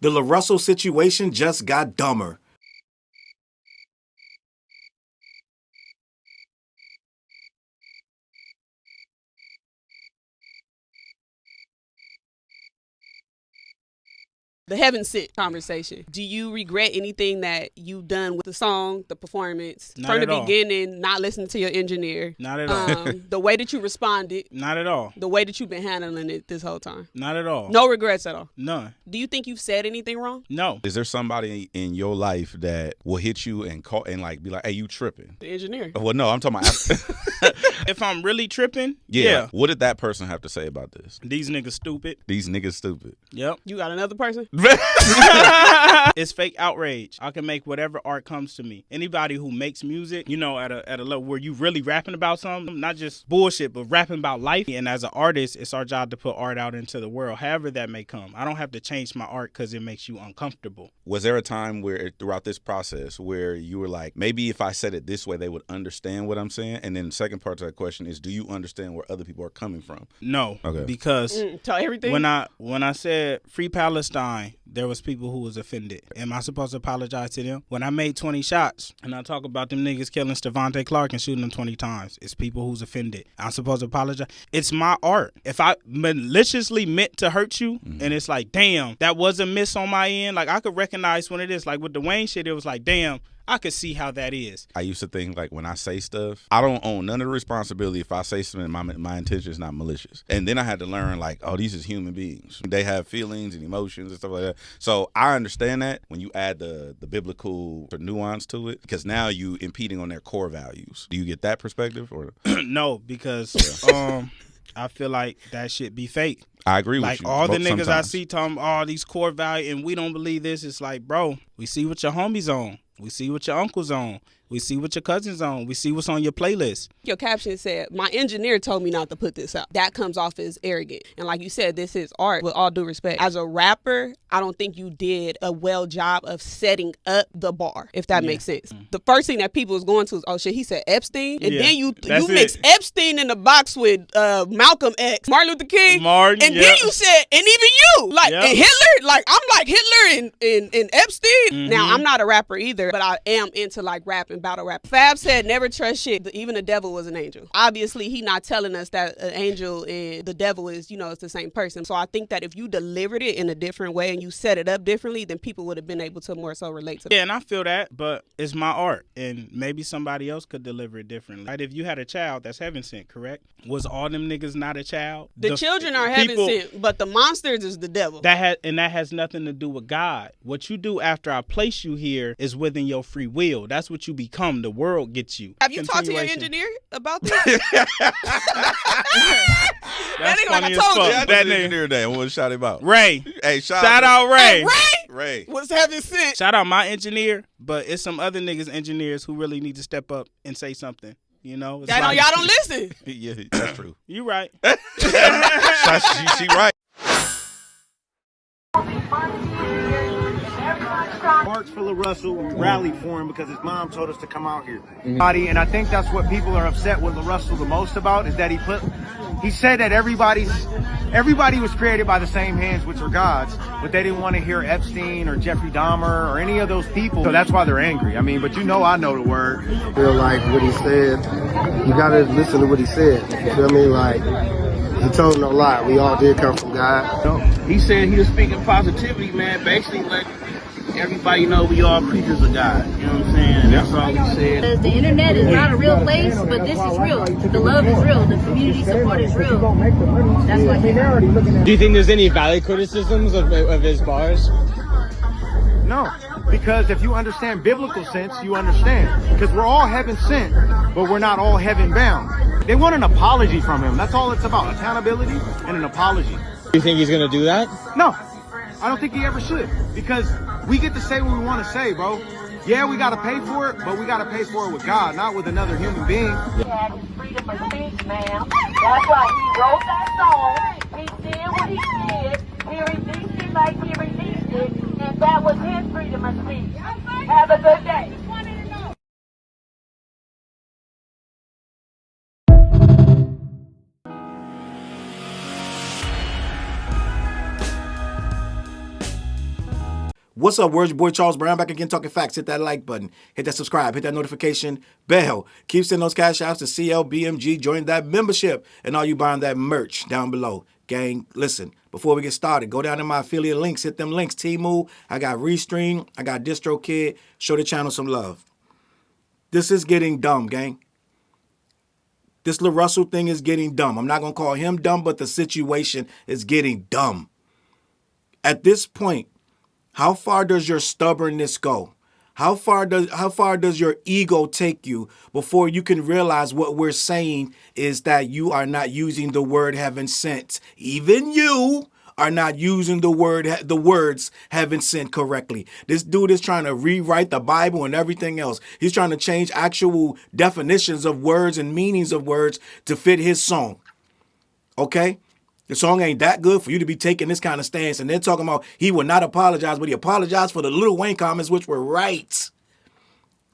The LaRussell situation just got dumber. The heaven sent conversation. Do you regret anything that you've done with the song, the performance, Not from the at all. beginning, not listening to your engineer? Not at all. The way that you responded, Not at all. the way that you've been handling it this whole time. Not at all. No regrets at all. None. Do you think you've said anything wrong? No. Is there somebody in your life that will hit you and call and like be like, "Hey, you tripping"? The engineer. Well, no, I'm talking about. If I'm really tripping, Yeah. What did that person have to say about this? These niggas stupid. These niggas stupid. Yep. You got another person? It's fake outrage. I can make whatever art comes to me. Anybody who makes music, you know, at a level where you really rapping about something, not just bullshit, but rapping about life. And as an artist, it's our job to put art out into the world, however that may come. I don't have to change my art because it makes you uncomfortable. Was there a time where throughout this process where you were like, maybe if I said it this way, they would understand what I'm saying? And then the second part to that question is, do you understand where other people are coming from? No. Okay. Because Tell everything. when I said free Palestine, there was people who was offended. Am I supposed to apologize to them? When I made 20 shots and I talk about them niggas killing Stevante Clark and shooting him 20 times, it's people who's offended. I'm supposed to apologize? It's my art. If I maliciously meant to hurt you and it's like, damn, that was a miss on my end, like I could recognize when it is. Like with the Wayne shit, it was like, damn, I could see how that is. I used to think like when I say stuff, I don't own none of the responsibility if I say something, my intention is not malicious. And then I had to learn like, oh, these is human beings. They have feelings and emotions and stuff like that. So I understand that when you add the biblical nuance to it, because now you impeding on their core values. Do you get that perspective or? No, because I feel like that shit be fake. I agree with like you. All the niggas sometimes. I see talking all these core value and we don't believe this. It's like, bro, we see what your homies on. We see what your uncle's on. We see what your cousin's on. We see what's on your playlist. Your caption said, my engineer told me not to put this out. That comes off as arrogant. And like you said, this is art, with all due respect. As a rapper, I don't think you did a well job of setting up the bar, if that makes sense. The first thing that people was going to is, oh shit, he said Epstein? And then you mix Epstein in the box with Malcolm X, Martin Luther King. And then you said, and even you. Like, and Hitler, like, I'm like Hitler and Epstein. Now, I'm not a rapper either, but I am into like rap and battle rap. Fab said, never trust shit. Even the devil was an angel. Obviously, he not telling us that an angel and the devil is, you know, it's the same person. So I think that if you delivered it in a different way and you set it up differently, then people would have been able to more so relate to it. Yeah, and I feel that, but it's my art, and maybe somebody else could deliver it differently. Right? If you had a child that's heaven sent, correct? Was all them niggas not a child? The children are heaven sent, but the monsters is the devil. That has nothing to do with God. What you do after I place you here is within your free will. That's what you become. The world gets you. Have you talked to your engineer about this? That's funny as fuck. Yeah, that engineer day. I want to shout him out. Ray. Hey, shout out Ray. Hey, Ray was heaven sent. Shout out my engineer, but it's some other niggas engineers who really need to step up and say something. You know, it's y'all don't listen. Yeah, that's true. You right. she right. March for LaRussell, rallied for him because his mom told us to come out here. And I think that's what people are upset with LaRussell the most about, is that he said that everybody was created by the same hands, which are God's, but they didn't want to hear Epstein or Jeffrey Dahmer or any of those people. So that's why they're angry. I mean, but you know I know the word. I feel like what he said, you gotta listen to what he said. You feel me? Like, he told no lie. We all did come from God. No, he said he was speaking positivity, man. Basically, let everybody know we all creatures of God. You know what I'm saying? That's all he said. Because the internet is not a real place, but this is real. The love is real. The community support is real. That's what he Do you think there's any valid criticisms of his bars? No, because if you understand biblical sense, you understand. Because we're all heaven sent, but we're not all heaven bound. They want an apology from him. That's all it's about. Accountability and an apology. Do you think he's going to do that? No, I don't think he ever should. Because we get to say what we want to say, bro. Yeah, we got to pay for it, but we got to pay for it with God, not with another human being. He had his freedom of speech, man. That's why he wrote that song. He did what he did. He released it like he released it. And that was his freedom of speech. Have a good day. What's up, words? Your boy Charles Brown back again talking facts. Hit that like button. Hit that subscribe. Hit that notification bell. Keep sending those cash outs to CLBMG. Join that membership. And all you buying that merch down below. Gang, listen, before we get started, go down to my affiliate links. Hit them links. Temu. I got ReStream. I got DistroKid. Show the channel some love. This is getting dumb, gang. This LaRussell thing is getting dumb. I'm not going to call him dumb, but the situation is getting dumb. At this point, how far does your stubbornness go? How far does your ego take you before you can realize what we're saying is that you are not using the word heaven sent? Even you are not using the words heaven sent correctly. This dude is trying to rewrite the Bible and everything else. He's trying to change actual definitions of words and meanings of words to fit his song. Okay? The song ain't that good for you to be taking this kind of stance. And they're talking about he will not apologize, but he apologized for the Lil Wayne comments, which were right.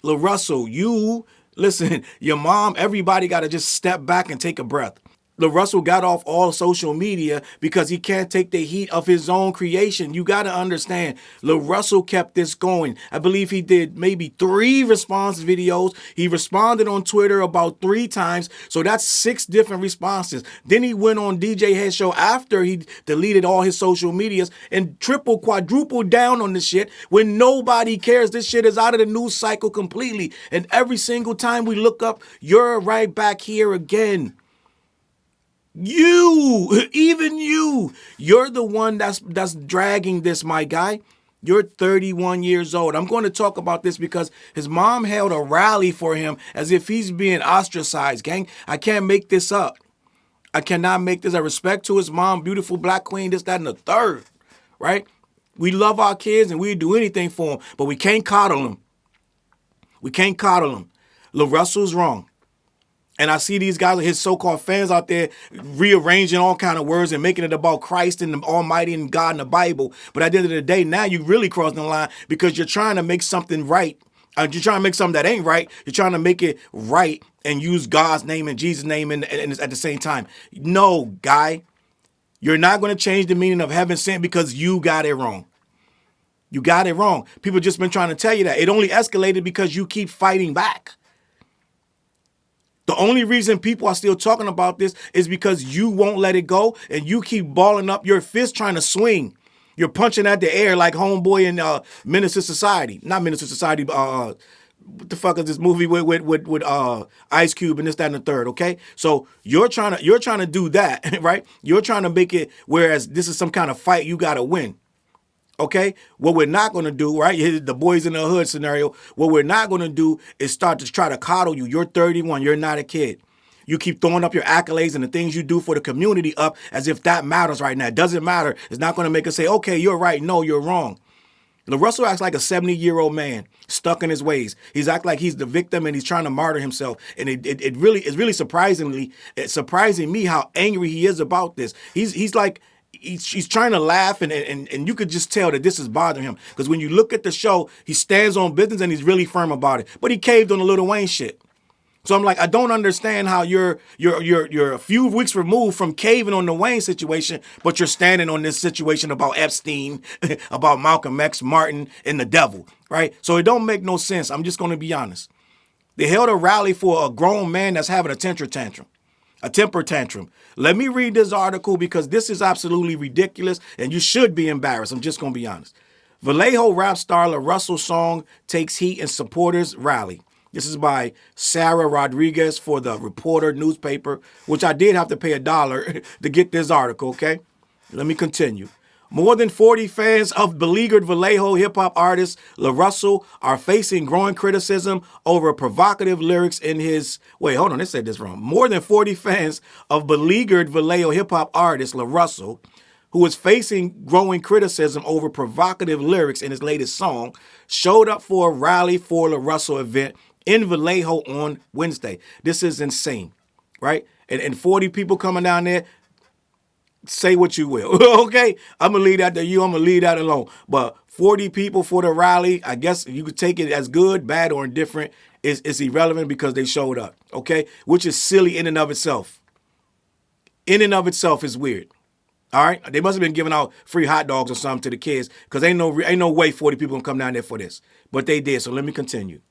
LaRussell, listen, your mom, everybody got to just step back and take a breath. LaRussell got off all social media because he can't take the heat of his own creation. You got to understand, LaRussell kept this going. I believe he did maybe 3 response videos. He responded on Twitter about 3 times. So that's 6 different responses. Then he went on DJ Head Show after he deleted all his social medias and quadrupled down on this shit when nobody cares. This shit is out of the news cycle completely. And every single time we look up, you're right back here again. Even you're the one that's dragging this, my guy. You're 31 years old. I'm going to talk about this because his mom held a rally for him as if he's being ostracized, gang. I can't make this up. I cannot make this. I respect to his mom, beautiful black queen, this, that, and the third, right? We love our kids and we do anything for them, but we can't coddle them. We can't coddle them. LaRussell's wrong. And I see these guys, his so-called fans out there rearranging all kind of words and making it about Christ and the Almighty and God and the Bible. But at the end of the day, now you really crossing the line because you're trying to make something right. You're trying to make something that ain't right. You're trying to make it right and use God's name and Jesus' name and at the same time. No, guy, you're not going to change the meaning of heaven sent because you got it wrong. You got it wrong. People just been trying to tell you that. It only escalated because you keep fighting back. The only reason people are still talking about this is because you won't let it go and you keep balling up your fist trying to swing. You're punching at the air like homeboy in Menace to Society. Not Menace to Society, what the fuck is this movie with Ice Cube and this, that, and the third, okay? So you're trying to do that, right? You're trying to make it whereas this is some kind of fight you got to win. Okay, what we're not going to do, right? The boys in the hood scenario. What we're not going to do is start to try to coddle you. You're 31. You're not a kid. You keep throwing up your accolades and the things you do for the community up as if that matters right now. It doesn't matter. It's not going to make us say, okay, you're right. No, you're wrong. LaRussell acts like a 70-year-old man stuck in his ways. He's act like he's the victim and he's trying to martyr himself. And it really surprising me how angry he is about this. He's like, He's trying to laugh, and you could just tell that this is bothering him. Because when you look at the show, he stands on business and he's really firm about it. But he caved on the Lil Wayne shit. So I'm like, I don't understand how you're a few weeks removed from caving on the Wayne situation, but you're standing on this situation about Epstein, about Malcolm X, Martin, and the devil, right? So it don't make no sense. I'm just going to be honest. They held a rally for a grown man that's having a temper tantrum. Let me read this article because this is absolutely ridiculous and you should be embarrassed. I'm just going to be honest. Vallejo rap star LaRussell song takes heat in supporters rally. This is by Sarah Rodriguez for the Reporter newspaper, which I did have to pay $1 to get this article, okay? Let me continue. More than 40 fans of beleaguered Vallejo hip-hop artist LaRussell are facing growing criticism over provocative lyrics in his... Wait, hold on, they said this wrong. More than 40 fans of beleaguered Vallejo hip-hop artist LaRussell, who is facing growing criticism over provocative lyrics in his latest song, showed up for a rally for LaRussell event in Vallejo on Wednesday. This is insane, right? And 40 people coming down there. Say what you will, okay? I'm going to leave that to you. I'm going to leave that alone. But 40 people for the rally, I guess you could take it as good, bad, or indifferent. It's irrelevant because they showed up, okay? Which is silly in and of itself. In and of itself is weird. All right, they must have been giving out free hot dogs or something to the kids because ain't no way 40 people gonna come down there for this, but they did. So let me continue.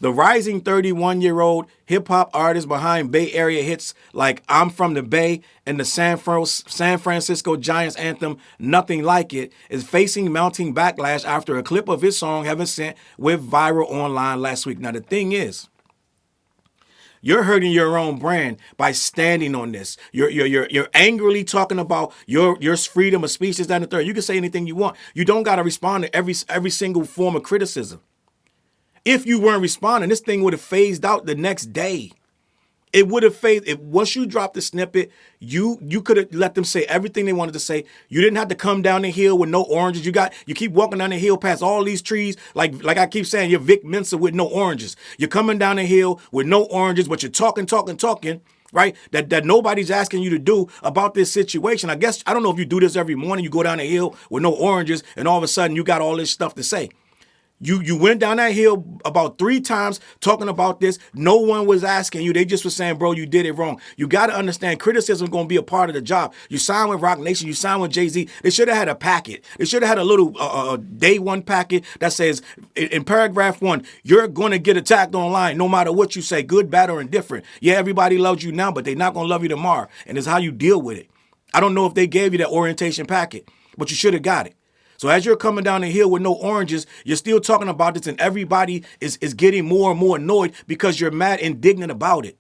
The rising 31-year-old hip-hop artist behind Bay Area hits like I'm From the Bay and the San Francisco Giants anthem Nothing Like It is facing mounting backlash after a clip of his song Heaven Sent went viral online last week. Now, the thing is, you're hurting your own brand by standing on this. You're angrily talking about your freedom of speech, this, that, and the third. You can say anything you want. You don't got to respond to every single form of criticism. If you weren't responding, this thing would have phased out the next day. It would have phased. If once you dropped the snippet, you could have let them say everything they wanted to say. You didn't have to come down the hill with no oranges. You keep walking down the hill past all these trees, like I keep saying, you're Vic Mensa with no oranges. You're coming down the hill with no oranges, but you're talking, right? That nobody's asking you to do about this situation. I guess I don't know if you do this every morning. You go down the hill with no oranges, and all of a sudden you got all this stuff to say. You went down that hill about 3 times talking about this. No one was asking you. They just were saying, bro, you did it wrong. You got to understand criticism is going to be a part of the job. You signed with Roc-Nation. You signed with Jay-Z. They should have had a packet. They should have had a little day one packet that says in paragraph 1, you're going to get attacked online no matter what you say, good, bad, or indifferent. Yeah, everybody loves you now, but they're not going to love you tomorrow. And it's how you deal with it. I don't know if they gave you that orientation packet, but you should have got it. So as you're coming down the hill with no oranges, you're still talking about this, and everybody is getting more and more annoyed because you're mad, indignant about it.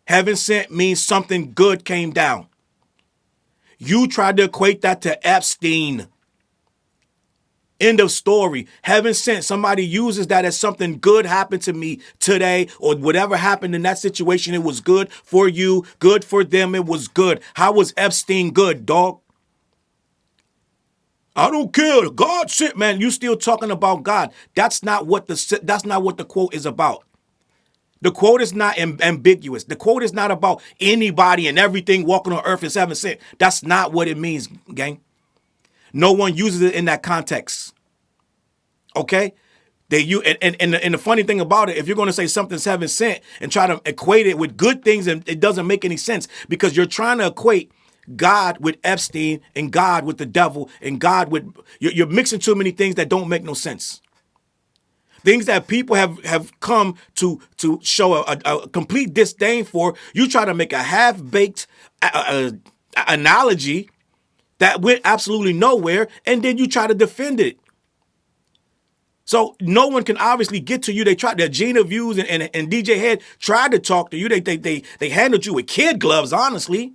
Heaven sent means something good came down. You tried to equate that to Epstein. End of story. Heaven sent. Somebody uses that as something good happened to me today, or whatever happened in that situation. It was good for you, good for them. It was good. How was Epstein good, dog? I don't care. God sent, man. You still talking about God. That's not what the quote is about. The quote is not ambiguous. The quote is not about anybody and everything walking on earth is heaven sent. That's not what it means, gang. No one uses it in that context. Okay? And the funny thing about it, if you're going to say something's heaven sent and try to equate it with good things, and it doesn't make any sense because you're trying to equate God with Epstein and God with the devil and God with you're mixing too many things that don't make no sense. Things that people have come to show a complete disdain for. You try to make a half-baked analogy that went absolutely nowhere, and then you try to defend it. So no one can obviously get to you. They tried. That Gina Views and DJ Head tried to talk to you. They handled you with kid gloves, honestly.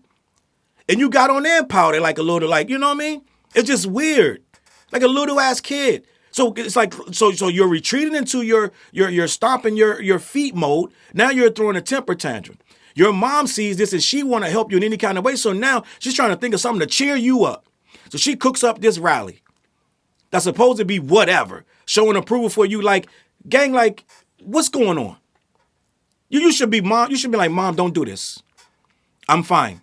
And you got on there and pouted like a little, like, you know what I mean? It's just weird. Like a little ass kid. So it's like, so you're retreating into your stomping your feet mode. Now you're throwing a temper tantrum. Your mom sees this and she want to help you in any kind of way. So now she's trying to think of something to cheer you up. So she cooks up this rally that's supposed to be whatever, showing approval for you. Like, gang, like, what's going on? You should be mom. You should be like, Mom, don't do this. I'm fine.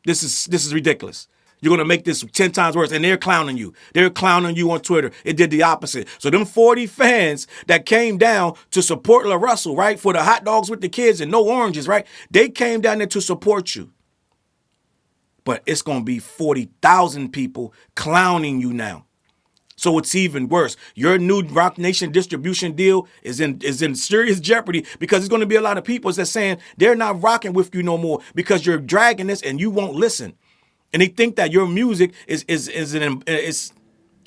This is ridiculous. You're going to make this 10 times worse. And they're clowning you. They're clowning you on Twitter. It did the opposite. So them 40 fans that came down to support LaRussell, right, for the hot dogs with the kids and no oranges, right, they came down there to support you. But it's going to be 40,000 people clowning you now. So it's even worse. Your new Roc-Nation distribution deal is in serious jeopardy because there's going to be a lot of people that's saying they're not rocking with you no more because you're dragging this and you won't listen. And they think that your music is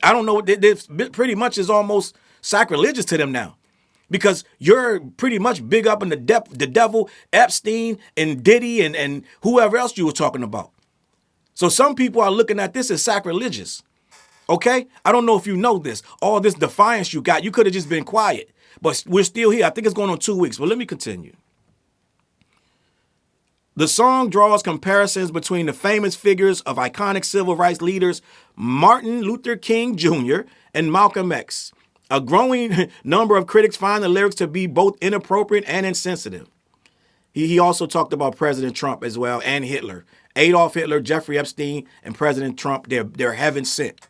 I don't know, this pretty much is almost sacrilegious to them now. Because you're pretty much big up in the devil, Epstein and Diddy and whoever else you were talking about. So some people are looking at this as sacrilegious. Okay? I don't know if you know this. All this defiance you got, you could have just been quiet. But we're still here. I think it's going on 2 weeks. But let me continue. The song draws comparisons between the famous figures of iconic civil rights leaders Martin Luther King Jr. and Malcolm X. A growing number of critics find the lyrics to be both inappropriate and insensitive. He also talked about President Trump as well and Hitler. Adolf Hitler, Jeffrey Epstein, and President Trump, they're heaven sent.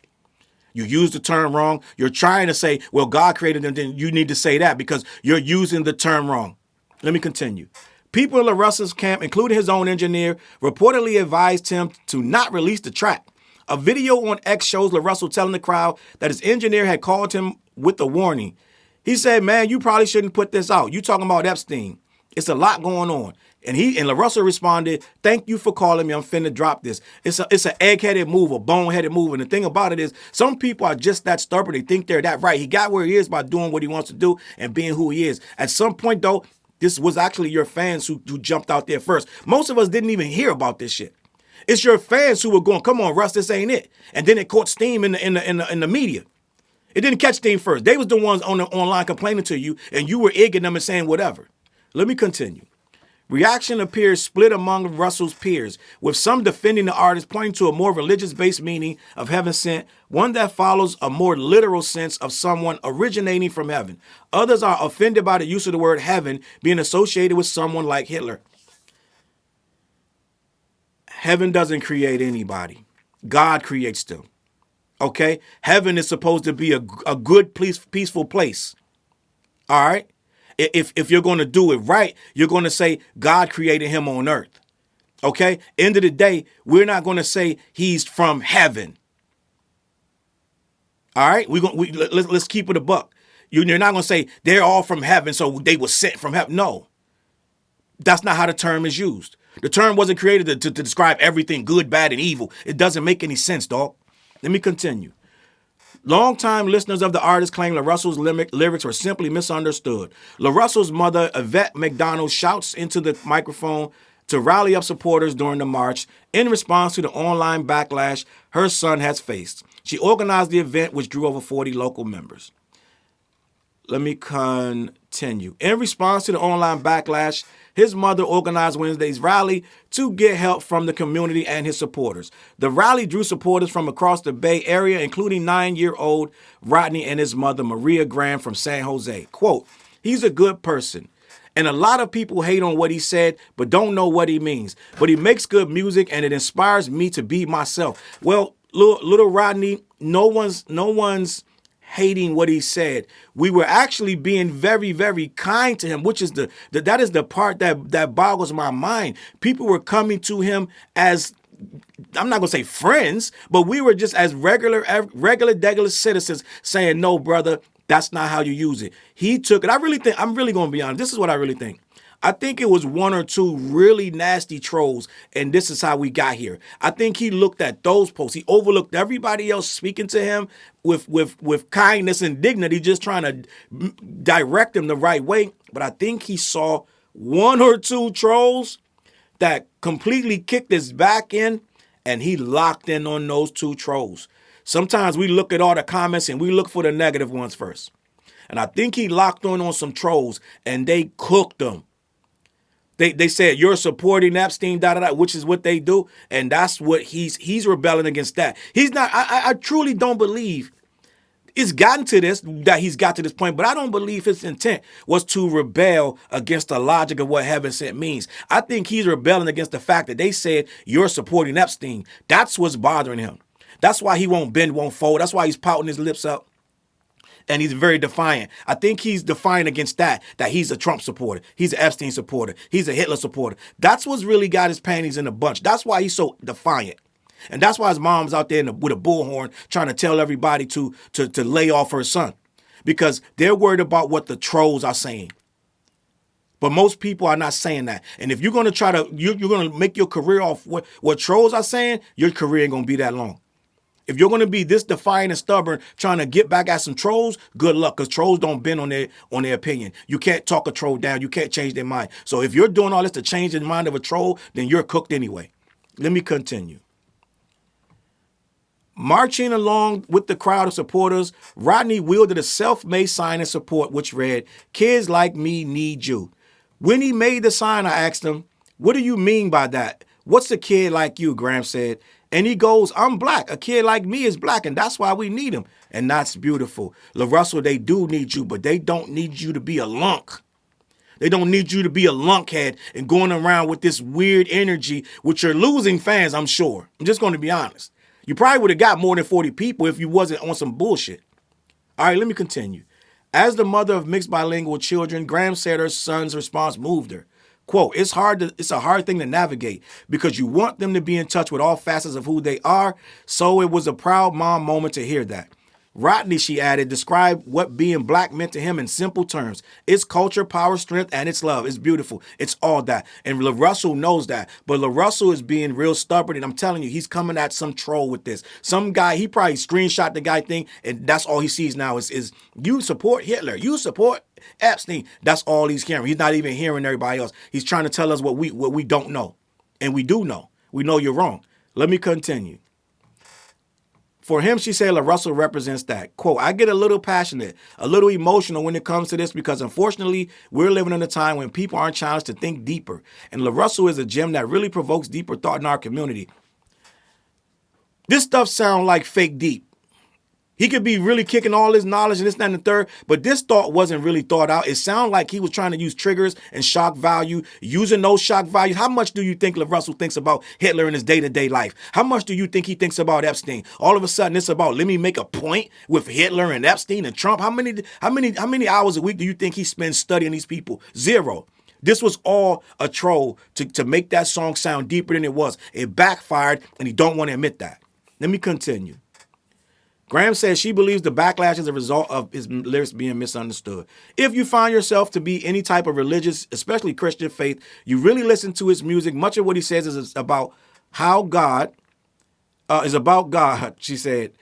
You use the term wrong. You're trying to say, well, God created them, then you need to say that because you're using the term wrong. Let me continue. People in LaRussell's camp, including his own engineer, reportedly advised him to not release the track. A video on X shows LaRussell telling the crowd that his engineer had called him with a warning. He said, man, you probably shouldn't put this out. You talking about Epstein. It's a lot going on. And LaRussell responded, thank you for calling me. I'm finna drop this. It's an egg-headed move, a bone-headed move. And the thing about it is, some people are just that stubborn. They think they're that right. He got where he is by doing what he wants to do and being who he is. At some point, though, this was actually your fans who jumped out there first. Most of us didn't even hear about this shit. It's your fans who were going, come on, Russ, this ain't it. And then it caught steam in the media. It didn't catch steam first. They was the ones online complaining to you, and you were egging them and saying whatever. Let me continue. Reaction appears split among Russell's peers, with some defending the artist, pointing to a more religious-based meaning of heaven sent, one that follows a more literal sense of someone originating from heaven. Others are offended by the use of the word heaven being associated with someone like Hitler. Heaven doesn't create anybody. God creates them. Okay? Heaven is supposed to be a good, peaceful place. All right? If you're going to do it right, you're going to say God created him on earth. Okay? End of the day, we're not going to say he's from heaven. All right? Let's keep it a buck. You're not going to say they're all from heaven, so they were sent from heaven. No. That's not how the term is used. The term wasn't created to describe everything good, bad, and evil. It doesn't make any sense, dog. Let me continue. Longtime listeners of the artist claim LaRussell's lyrics were simply misunderstood. LaRussell's mother, Yvette McDonald, shouts into the microphone to rally up supporters during the march in response to the online backlash her son has faced. She organized the event, which drew over 40 local members. Let me continue. In response to the online backlash, his mother organized Wednesday's rally to get help from the community and his supporters. The rally drew supporters from across the Bay Area, including 9-year-old Rodney and his mother, Maria Graham, from San Jose. Quote, he's a good person. And a lot of people hate on what he said, but don't know what he means. But he makes good music, and it inspires me to be myself. Well, little Rodney, no one's hating what he said. We were actually being very, very kind to him, which is that is the part that boggles my mind. People were coming to him as, I'm not gonna say friends, but we were just as regular citizens saying, no, brother, that's not how you use it. He took it. I'm really gonna be honest. This is what I really think. I think it was one or two really nasty trolls, and this is how we got here. I think he looked at those posts. He overlooked everybody else speaking to him with kindness and dignity, just trying to direct him the right way. But I think he saw one or two trolls that completely kicked his back in, and he locked in on those two trolls. Sometimes we look at all the comments and we look for the negative ones first. And I think he locked on some trolls, and they cooked them. They said, you're supporting Epstein, which is what they do. And that's what he's rebelling against that. He's not, I truly don't believe it's gotten to this, that he's got to this point, but I don't believe his intent was to rebel against the logic of what heaven sent means. I think he's rebelling against the fact that they said, you're supporting Epstein. That's what's bothering him. That's why he won't bend, won't fold. That's why he's pouting his lips up. And he's very defiant. I think he's defiant against that he's a Trump supporter. He's an Epstein supporter. He's a Hitler supporter. That's what's really got his panties in a bunch. That's why he's so defiant. And that's why his mom's out there with a bullhorn trying to tell everybody to lay off her son. Because they're worried about what the trolls are saying. But most people are not saying that. And if you're going to you're going to make your career off what trolls are saying, your career ain't going to be that long. If you're going to be this defiant and stubborn trying to get back at some trolls, good luck, because trolls don't bend on their opinion. You can't talk a troll down. You can't change their mind. So if you're doing all this to change the mind of a troll, then you're cooked anyway. Let me continue. Marching along with the crowd of supporters, Rodney wielded a self-made sign of support, which read, "Kids like me need you." When he made the sign, I asked him, "What do you mean by that? What's a kid like you?" Graham said. And he goes, "I'm black. A kid like me is black, and that's why we need him." And that's beautiful. LaRussell, they do need you, but they don't need you to be a lunk. They don't need you to be a lunkhead and going around with this weird energy, which you're losing fans, I'm sure. I'm just going to be honest. You probably would have got more than 40 people if you wasn't on some bullshit. All right, let me continue. As the mother of mixed bilingual children, Graham said her son's response moved her. Quote, it's a hard thing to navigate because you want them to be in touch with all facets of who they are. So it was a proud mom moment to hear that. Rodney, she added, described what being black meant to him in simple terms. It's culture, power, strength, and it's love. It's beautiful. It's all that. And LaRussell knows that. But LaRussell is being real stubborn, and I'm telling you, he's coming at some troll with this. Some guy, he probably screenshot the guy thing, and that's all he sees now is you support Hitler. You support Epstein. That's all he's hearing. He's not even hearing everybody else. He's trying to tell us what we don't know. And we do know. We know you're wrong. Let me continue. For him, she said, LaRussell represents that. Quote, I get a little passionate, a little emotional when it comes to this because unfortunately, we're living in a time when people aren't challenged to think deeper. And LaRussell is a gem that really provokes deeper thought in our community. This stuff sounds like fake deep. He could be really kicking all his knowledge and this, that, and the third, but this thought wasn't really thought out. It sounded like he was trying to use triggers and shock value, using those shock values. How much do you think LaRussell thinks about Hitler in his day-to-day life? How much do you think he thinks about Epstein? All of a sudden, it's about, let me make a point with Hitler and Epstein and Trump. How many hours a week do you think he spends studying these people? 0. This was all a troll to make that song sound deeper than it was. It backfired, and he don't want to admit that. Let me continue. Graham says she believes the backlash is a result of his lyrics being misunderstood. If you find yourself to be any type of religious, especially Christian faith, you really listen to his music. Much of what he says is about how God is about God, she said.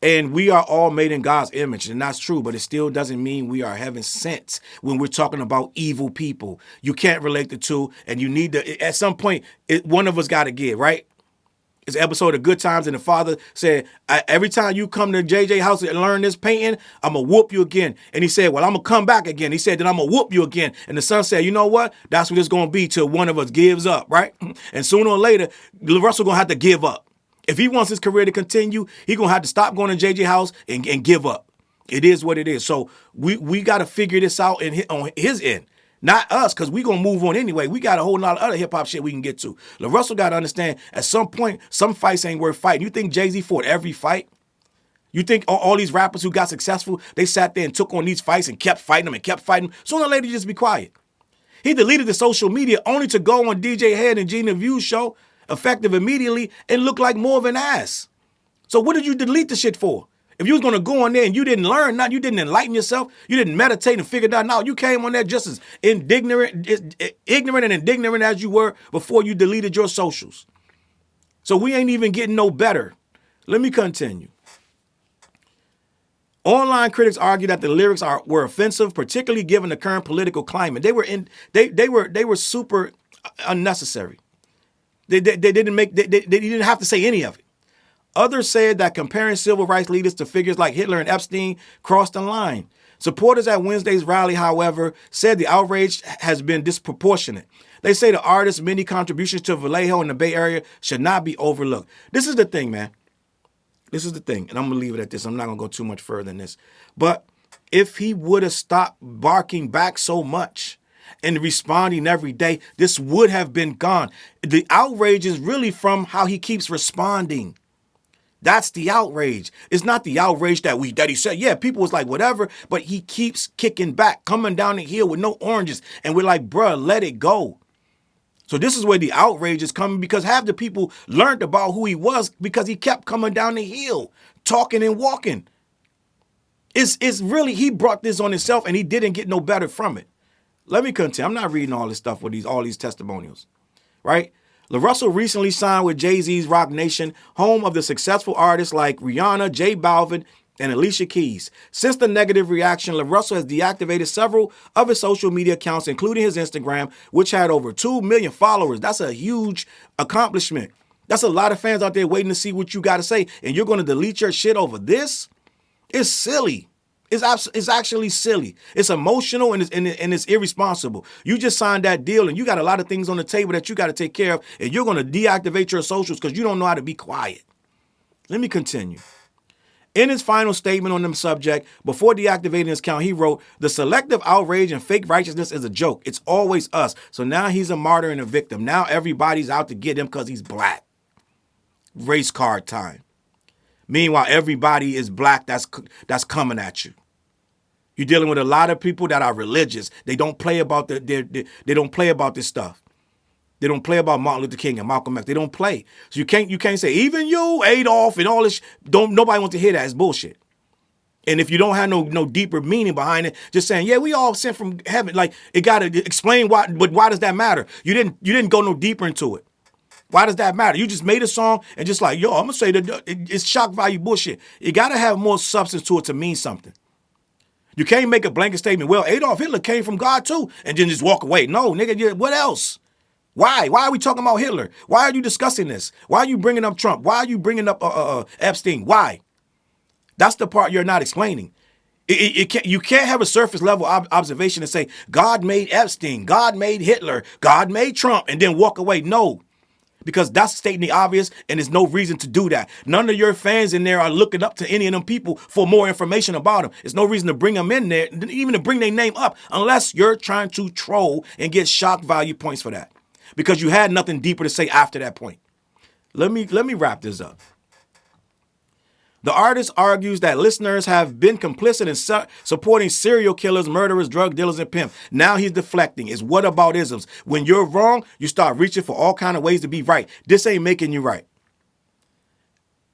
And we are all made in God's image. And that's true, but it still doesn't mean we are heaven sent when we're talking about evil people. You can't relate the two. And you need to, at some point, one of us got to give, right? It's an episode of Good Times, and the father said, every time you come to JJ house and learn this painting, I'm going to whoop you again. And he said, well, I'm going to come back again. He said, then I'm going to whoop you again. And the son said, you know what? That's what it's going to be till one of us gives up, right? And sooner or later, LaRussell going to have to give up. If he wants his career to continue, he's going to have to stop going to JJ house and give up. It is what it is. So we got to figure this out on his end. Not us, because we're going to move on anyway. We got a whole lot of other hip-hop shit we can get to. LaRussell got to understand, at some point, some fights ain't worth fighting. You think Jay-Z fought every fight? You think all these rappers who got successful, they sat there and took on these fights and kept fighting them and kept fighting them? Sooner or later, just be quiet. He deleted the social media only to go on DJ Head and Gina View's show, effective immediately, and look like more of an ass. So what did you delete the shit for? If you was going to go on there and you didn't learn, you didn't enlighten yourself, you didn't meditate and figure that out, you came on there just as ignorant and indignant as you were before you deleted your socials. So we ain't even getting no better. Let me continue. Online critics argue that the lyrics were offensive, particularly given the current political climate. They were super unnecessary. They didn't have to say any of it. Others said that comparing civil rights leaders to figures like Hitler and Epstein crossed the line. Supporters at Wednesday's rally, however, said the outrage has been disproportionate. They say the artist's many contributions to Vallejo and the Bay Area should not be overlooked. This is the thing, man. This is the thing, and I'm going to leave it at this. I'm not going to go too much further than this. But if he would have stopped barking back so much and responding every day, this would have been gone. The outrage is really from how he keeps responding. That's the outrage. It's not the outrage that he said, yeah, people was like, whatever, but he keeps kicking back, coming down the hill with no oranges. And we're like, bruh, let it go. So this is where the outrage is coming, because half the people learned about who he was because he kept coming down the hill, talking and walking. It's really, he brought this on himself and he didn't get no better from it. Let me continue. I'm not reading all this stuff with all these testimonials, right? LaRussell recently signed with Jay-Z's Roc-Nation, home of the successful artists like Rihanna, J Balvin, and Alicia Keys. Since the negative reaction, LaRussell has deactivated several of his social media accounts, including his Instagram, which had over 2 million followers. That's a huge accomplishment. That's a lot of fans out there waiting to see what you got to say, and you're going to delete your shit over this? It's silly. It's actually silly. It's emotional and it's irresponsible. You just signed that deal and you got a lot of things on the table that you got to take care of, and you're going to deactivate your socials because you don't know how to be quiet. Let me continue. In his final statement on the subject, before deactivating his account, he wrote, "The selective outrage and fake righteousness is a joke. It's always us. So now he's a martyr and a victim. Now everybody's out to get him because he's black. Race card time. Meanwhile, everybody is black that's coming at you. You're dealing with a lot of people that are religious. They don't play about they don't play about this stuff. They don't play about Martin Luther King and Malcolm X. They don't play. So you can't say even you, Adolf, and all this. Nobody wants to hear that. It's bullshit. And if you don't have no deeper meaning behind it, just saying, yeah, we all sent from heaven. Like, it got to explain why. But why does that matter? You didn't go no deeper into it. Why does that matter? You just made a song and just like, yo, I'm gonna say that it's shock value bullshit. You got to have more substance to it to mean something. You can't make a blanket statement. Well, Adolf Hitler came from God too, and then just walk away. No, nigga, what else? Why? Why are we talking about Hitler? Why are you discussing this? Why are you bringing up Trump? Why are you bringing up Epstein? Why? That's the part you're not explaining. You can't have a surface level observation and say, God made Epstein, God made Hitler, God made Trump, and then walk away. No, because that's stating the obvious, and there's no reason to do that. None of your fans in there are looking up to any of them people for more information about them. There's no reason to bring them in there, even to bring their name up, unless you're trying to troll and get shock value points for that. Because you had nothing deeper to say after that point. Let me wrap this up. The artist argues that listeners have been complicit in supporting serial killers, murderers, drug dealers, and pimps. Now he's deflecting. It's whataboutisms. When you're wrong, you start reaching for all kind of ways to be right. This ain't making you right.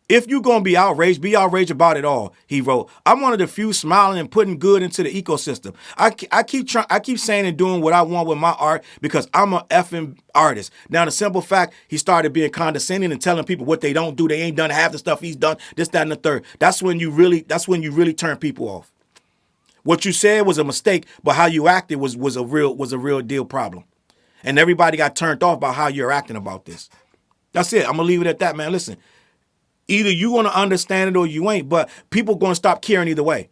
If you're going to be outraged about it all, he wrote. I'm one of the few smiling and putting good into the ecosystem. I keep saying and doing what I want with my art because I'm an effing artist. Now, the simple fact, he started being condescending and telling people what they don't do. They ain't done half the stuff he's done, this, that, and the third. That's when you really turn people off. What you said was a mistake, but how you acted was a real deal problem. And everybody got turned off by how you're acting about this. That's it. I'm going to leave it at that, man. Listen. Either you want to understand it or you ain't, but people going to stop caring either way,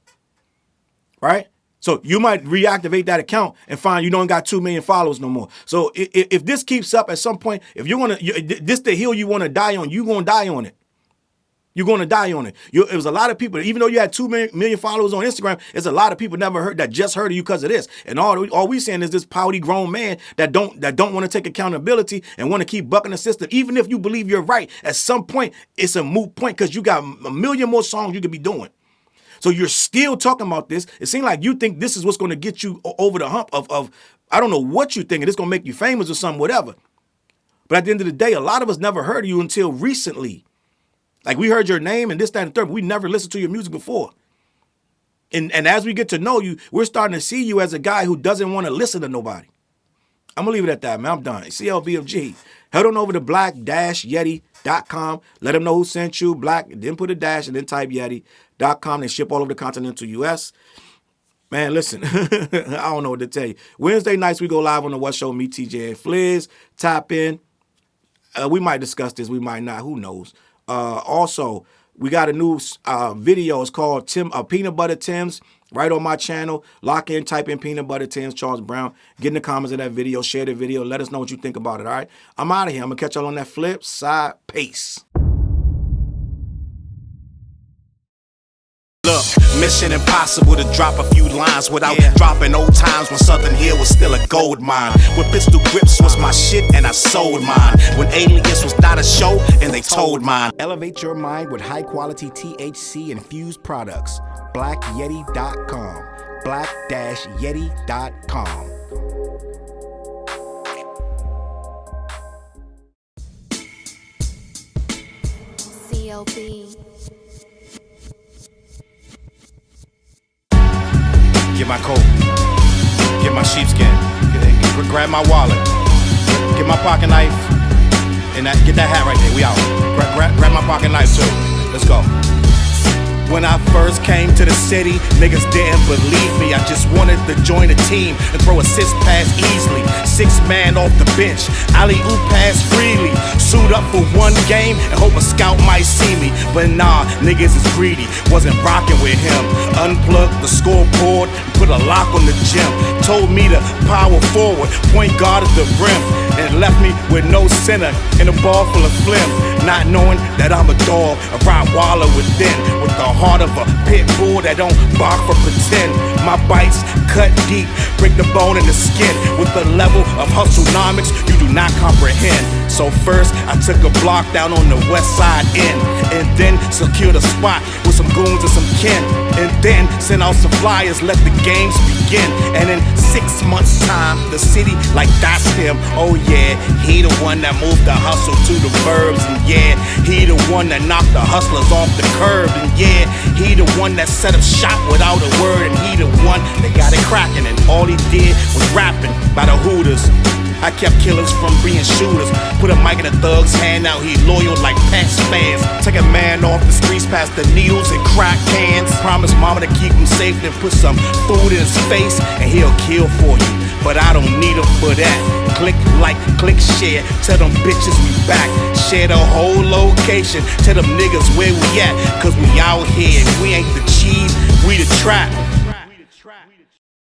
right? So you might reactivate that account and find you don't got 2 million followers no more. So if this keeps up at some point, if you want to, this the hill you want to die on, you going to die on it. You're going to die on it. It was a lot of people, even though you had 2 million followers on Instagram, there's a lot of people that just heard of you because of this. And all we saying is this pouty grown man that don't want to take accountability and want to keep bucking the system. Even if you believe you're right, at some point, it's a moot point because you got a million more songs you could be doing. So you're still talking about this. It seems like you think this is what's going to get you over the hump of I don't know what you think, and it's going to make you famous or something, whatever. But at the end of the day, a lot of us never heard of you until recently. Like, we heard your name and this, that, and the third, but we never listened to your music before. And as we get to know you, we're starting to see you as a guy who doesn't want to listen to nobody. I'm going to leave it at that, man. I'm done. CLVFG. Head on over to black-yeti.com. Let them know who sent you. Black, then put a dash, and then type yeti.com. They ship all over the continental U.S. Man, listen, I don't know what to tell you. Wednesday nights, we go live on the What Show, me, TJ, and Fliz. Tap in. We might discuss this. We might not. Who knows? Also, we got a new video. It's called Peanut Butter Tim's, right on my channel. Lock in, type in Peanut Butter Tim's, Charles Brown. Get in the comments of that video. Share the video. Let us know what you think about it, all right? I'm out of here. I'm going to catch y'all on that flip side. Peace. Look, mission impossible to drop a few lines without dropping old times when Southern Hill was still a gold mine. When pistol grips was my shit and I sold mine. When Alias was not a show and they told mine. Elevate your mind with high quality THC infused products. BlackYeti.com. Black-Yeti.com. CLB. Get my coat, get my sheepskin, grab my wallet, get my pocket knife, and get that hat right there. We out. Grab my pocket knife too. Let's go. When I first came to the city, niggas didn't believe me. I just wanted to join a team and throw assist pass easily. 6 man off the bench, alley-oop pass freely. Suit up for one game and hope a scout might see me. But nah, niggas is greedy, wasn't rocking with him. Unplugged the scoreboard, put a lock on the gym. Told me to power forward, point guard at the rim. And left me with no center and a ball full of phlegm. Not knowing that I'm a dog, a Rottweiler within. With the heart of a pit bull that don't bark for pretend. My bites cut deep, break the bone and the skin. With the level of hustlenomics you do not comprehend. So first I took a block down on the west side end, and then secured a spot with some goons and some kin, and then sent out some flyers, let the games begin. And in 6 months time the city like that's him. Oh yeah, he the one that moved the hustle to the burbs, and yeah, he the one that knocked the hustlers off the curb, and yeah, he the one that set up shop without a word, and he the one that got it cracking, and all he did was rapping by the Hooters. I kept killers from being shooters. Put a mic in a thug's hand, now he loyal like Pats fans. Take a man off the streets past the needles and crack cans. Promise mama to keep him safe, then put some food in his face, and he'll kill for you. But I don't need him for that. Click, like, click, share. Tell them bitches we back. Share the whole location. Tell them niggas where we at. Cause we out here. We ain't the cheese, we the trap.